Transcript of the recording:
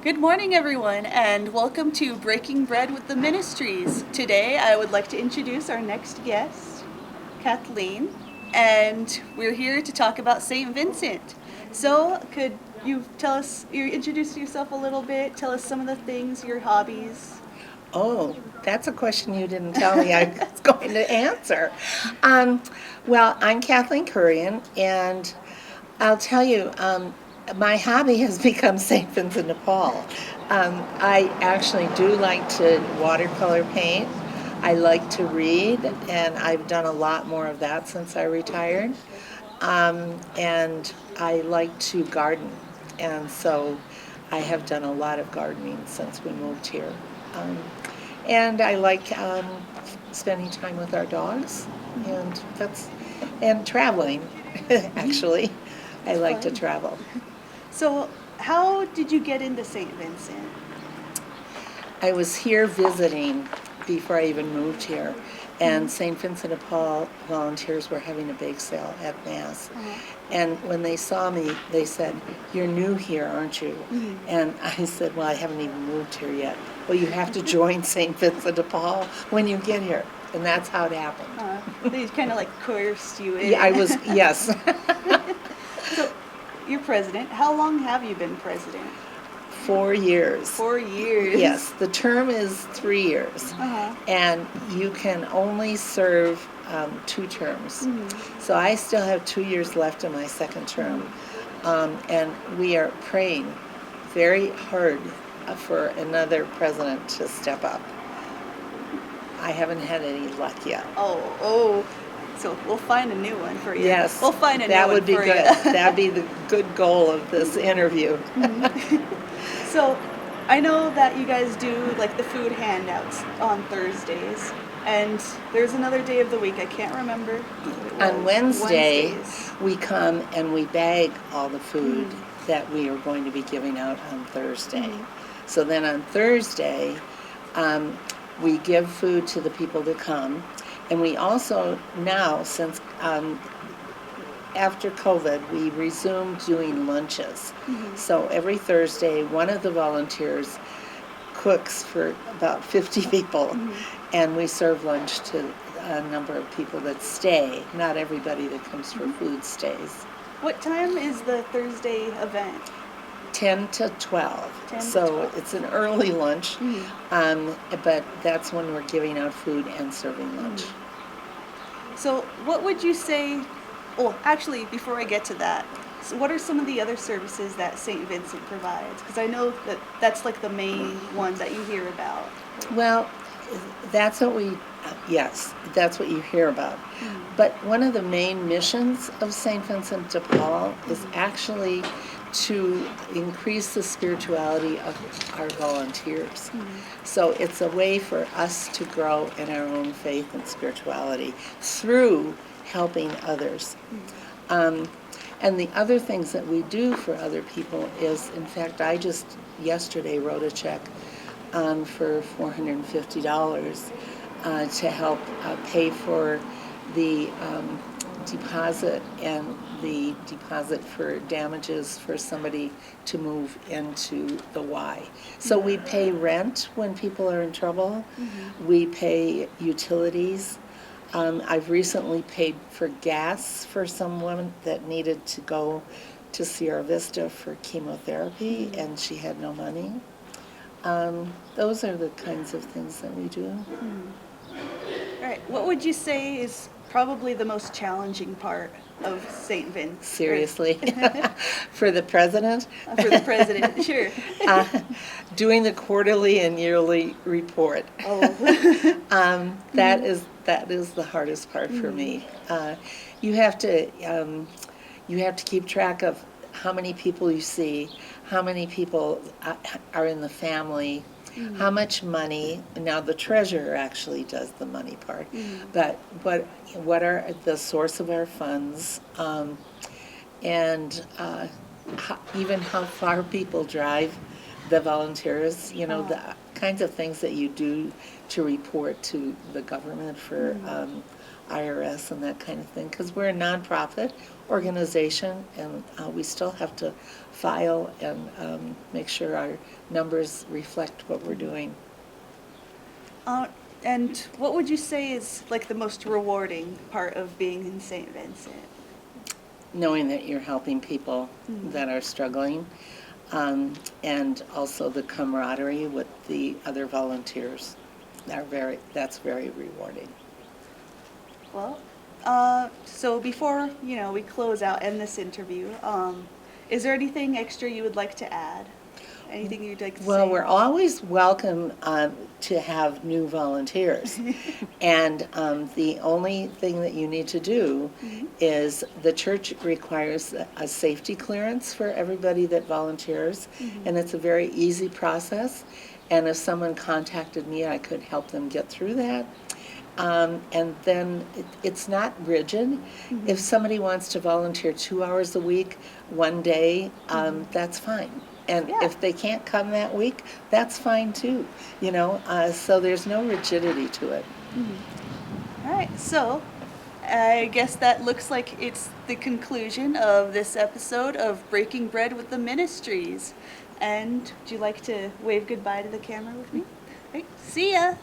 Good morning, everyone, and welcome to Breaking Bread with the Ministries. Today, I would like to introduce our next guest, Kathleen, and we're here to talk about St. Vincent. So, could you introduce yourself a little bit, tell us some of the things, your hobbies? Oh, that's a question you didn't tell me I was going to answer. Um, well, I'm Kathleen Currian, and I'll tell you, my hobby has become St. Vincent de Paul. I actually do like to watercolor paint. I like to read, and I've done a lot more of that since I retired. And I like to garden, and so I have done a lot of gardening since we moved here. Um, and I like spending time with our dogs, and traveling. Actually, I That's like to fun. travel. So, how did you get into St. Vincent? I was here visiting before I even moved here, and St. Vincent de Paul volunteers were having a bake sale at Mass. Uh-huh. And when they saw me, they said, "You're new here, aren't you?" And I said, "Well, I haven't even moved here yet." "Well, you have to join St. Vincent de Paul when you get here." And that's how it happened. They kind of like coerced you in. Yeah, I was, yes. So, you're president. How long have you been president? 4 years. 4 years. Yes, the term is 3 years, Uh-huh. and you can only serve 2 terms. So I still have 2 years left in my second term, and we are praying very hard for another president to step up. I haven't had any luck yet. Oh. So we'll find a new one for you. Yes, We'll find a new that one would be for good. you. That'd be the good goal of this interview. So, I know that you guys do like the food handouts on Thursdays, and there's another day of the week I can't remember. What it On was. Wednesday, Wednesdays. we come and we bag all the food that we are going to be giving out on Thursday. So then on Thursday, we give food to the people that come. And we also now, since after COVID, we resumed doing lunches. So every Thursday, one of the volunteers cooks for about 50 people, and we serve lunch to a number of people that stay. Not everybody that comes for food stays. What time is the Thursday event? 10 to 12. 10 to So 12. it's an early lunch, but that's when we're giving out food and serving lunch. So, what would you say? Oh, actually, before I get to that, so what are some of the other services that St. Vincent provides? Because I know that that's like the main one that you hear about. Well, that's what yes, that's what you hear about. But one of the main missions of St. Vincent de Paul is actually to increase the spirituality of our volunteers. So it's a way for us to grow in our own faith and spirituality through helping others. And the other things that we do for other people is, in fact, I just yesterday wrote a check for $450 to help pay for the deposit and the deposit for damages for somebody to move into the Y. So we pay rent when people are in trouble. We pay utilities. I've recently paid for gas for someone that needed to go to Sierra Vista for chemotherapy, and she had no money. Those are the kinds of things that we do. All right. What would you say is probably the most challenging part of St. Vincent? Seriously, for the president, For the president, sure. doing the quarterly and yearly report. That is the hardest part for me. You have to keep track of how many people you see, how many people are in the family, how much money. Now the treasurer actually does the money part, but what are the source of our funds, and even how far people drive, the volunteers, the kinds of things that you do to report to the government for IRS and that kind of thing, because we're a nonprofit. organization, and we still have to file and make sure our numbers reflect what we're doing. And what would you say is like the most rewarding part of being in St. Vincent? Knowing that you're helping people that are struggling, and also the camaraderie with the other volunteers. That's very rewarding. Well, so before, we close out, end this interview, is there anything extra you would like to add? Anything you'd like to say? Well, we're always welcome to have new volunteers. And the only thing that you need to do is the church requires a safety clearance for everybody that volunteers, and it's a very easy process. And if someone contacted me, I could help them get through that. And then it's not rigid. If somebody wants to volunteer 2 hours a week, one day, that's fine. And if they can't come that week, that's fine too. So there's no rigidity to it. All right, so I guess that looks like it's the conclusion of this episode of Breaking Bread with the Ministries. And would you like to wave goodbye to the camera with me? All right, see ya.